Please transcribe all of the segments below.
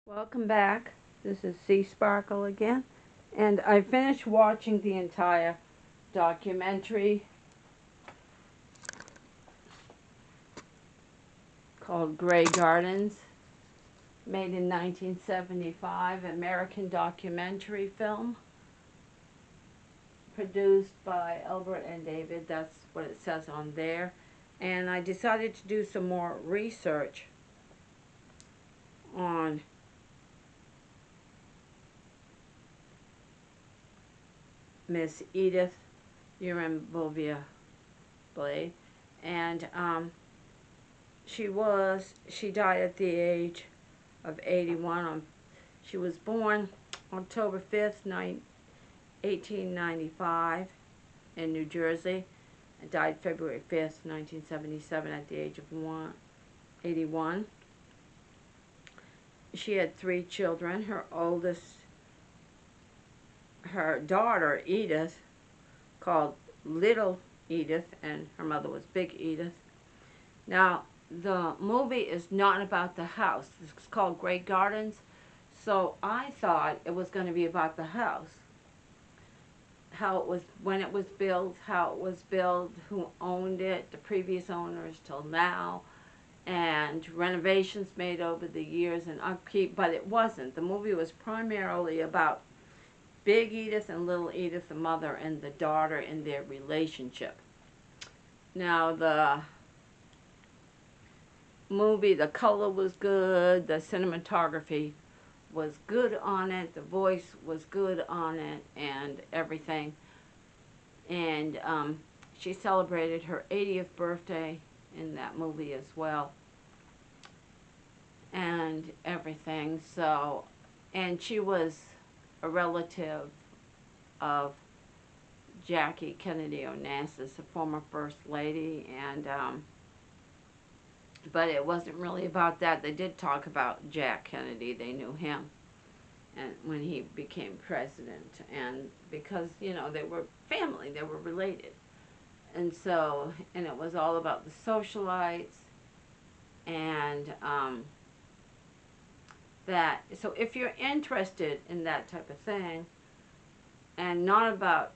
Welcome back. This is Sea Sparkle again. And I finished watching the entire documentary called Grey Gardens, made in 1975, American documentary film, produced by Albert and David. That's what it says on there. And I decided to do some more research on Miss Edith Bulvia Blade. And she died at the age of 81. She was born October 5th, 1895 in New Jersey, and died February 5th, 1977 at the age of 81. She had 3 children. Her daughter Edith, called Little Edith, and her mother was Big Edith. Now, the movie is not about the house. It's called Grey Gardens, so I thought it was going to be about the house. How it was, when it was built, how it was built, who owned it, the previous owners till now, and renovations made over the years and upkeep, but it wasn't. The movie was primarily about Big Edith and Little Edith, the mother and the daughter, and their relationship. Now, the movie, the color was good, the cinematography was good on it, the voice was good on it, and everything. And she celebrated her 80th birthday in that movie as well, and everything. So, and she was a relative of Jackie Kennedy Onassis, the former First Lady, and but it wasn't really about that. They did talk about Jack Kennedy. They knew him, and when he became president, and because, you know, they were family, they were related. And so, and it was all about the socialites, and that, so if you're interested in that type of thing, and not about,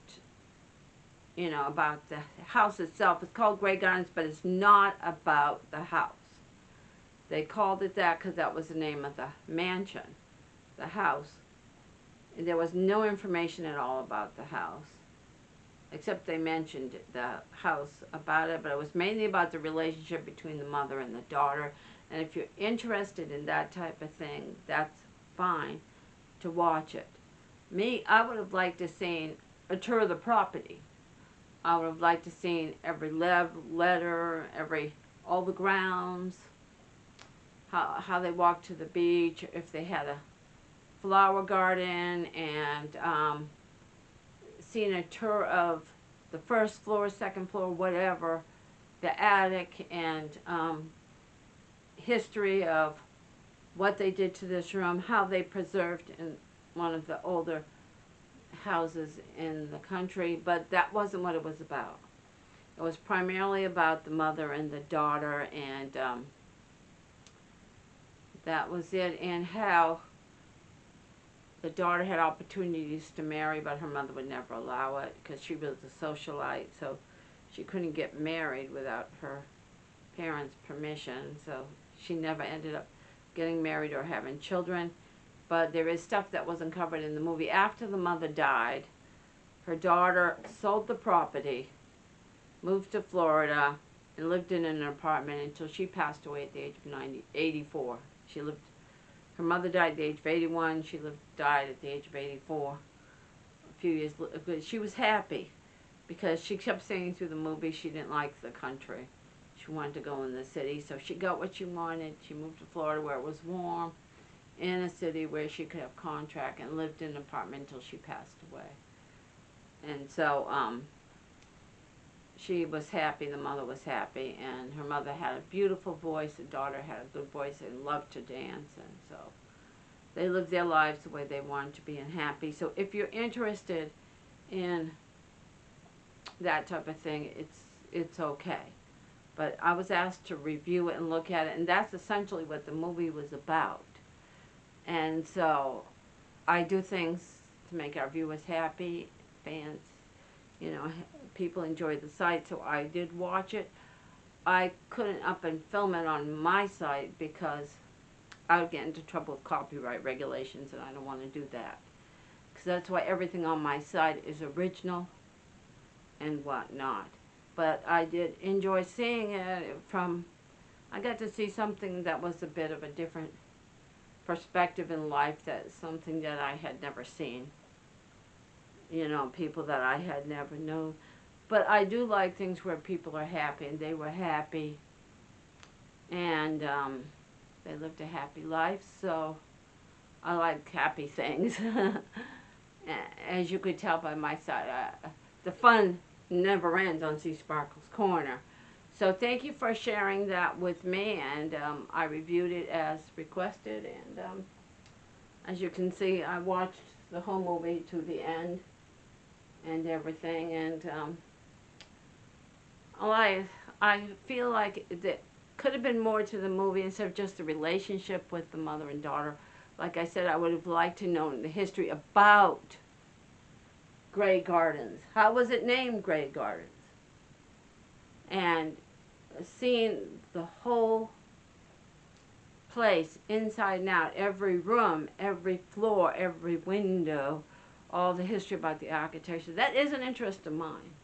you know, about the house itself, it's called Grey Gardens, but it's not about the house. They called it that because that was the name of the mansion, the house. And there was no information at all about the house, except they mentioned the house about it, but it was mainly about the relationship between the mother and the daughter. And if you're interested in that type of thing, that's fine to watch it. Me, I would have liked to seen a tour of the property. I would have liked to seen every letter, all the grounds, how they walked to the beach, if they had a flower garden, and seen a tour of the first floor, second floor, whatever, the attic, and history of what they did to this room, how they preserved in one of the older houses in the country. But that wasn't what it was about. It was primarily about the mother and the daughter, and that was it, and how the daughter had opportunities to marry, but her mother would never allow it because she was a socialite, so she couldn't get married without her parents' permission, so she never ended up getting married or having children. But there is stuff that wasn't covered in the movie. After the mother died, her daughter sold the property, moved to Florida, and lived in an apartment until she passed away at the age of 84. Her mother died at the age of 81. She died at the age of 84. A few years later, but she was happy because she kept saying through the movie she didn't like the country. She wanted to go in the city, so she got what she wanted. She moved to Florida where it was warm, in a city where she could have contract, and lived in an apartment until she passed away. And so she was happy, the mother was happy, and her mother had a beautiful voice, the daughter had a good voice, and loved to dance, and so they lived their lives the way they wanted to be and happy. So if you're interested in that type of thing, it's okay. But I was asked to review it and look at it, and that's essentially what the movie was about. And so I do things to make our viewers happy, fans, you know, people enjoy the site, so I did watch it. I couldn't up and film it on my site because I would get into trouble with copyright regulations, and I don't want to do that. Because that's why everything on my site is original and whatnot. But I did enjoy seeing it from, I got to see something that was a bit of a different perspective in life, that's something that I had never seen. You know, people that I had never known. But I do like things where people are happy, and they were happy, and they lived a happy life, so I like happy things. As you could tell by my side, the fun never ends on Sea Sparkles Corner. So thank you for sharing that with me, and I reviewed it as requested, and as you can see, I watched the whole movie to the end and everything, and I feel like there could have been more to the movie instead of just the relationship with the mother and daughter. Like I said, I would have liked to know the history about Grey Gardens. How was it named Grey Gardens? And seeing the whole place inside and out, every room, every floor, every window, all the history about the architecture. That is an interest of mine.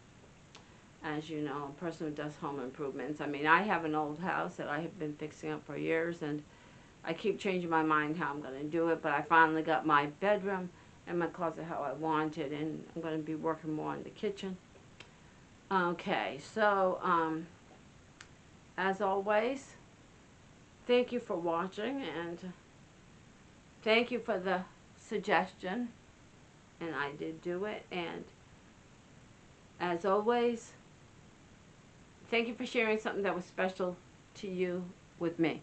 As you know, a person who does home improvements. I mean, I have an old house that I have been fixing up for years, and I keep changing my mind how I'm going to do it, but I finally got my bedroom and my closet how I want it, and I'm going to be working more on the kitchen. Okay, so as always, thank you for watching, and thank you for the suggestion, and I did do it, and as always, thank you for sharing something that was special to you with me.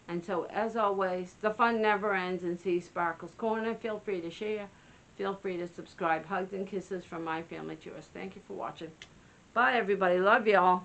And so, as always, the fun never ends in Sea Sparkles Corner. Feel free to share. Feel free to subscribe. Hugs and kisses from my family to yours. Thank you for watching. Bye, everybody. Love y'all.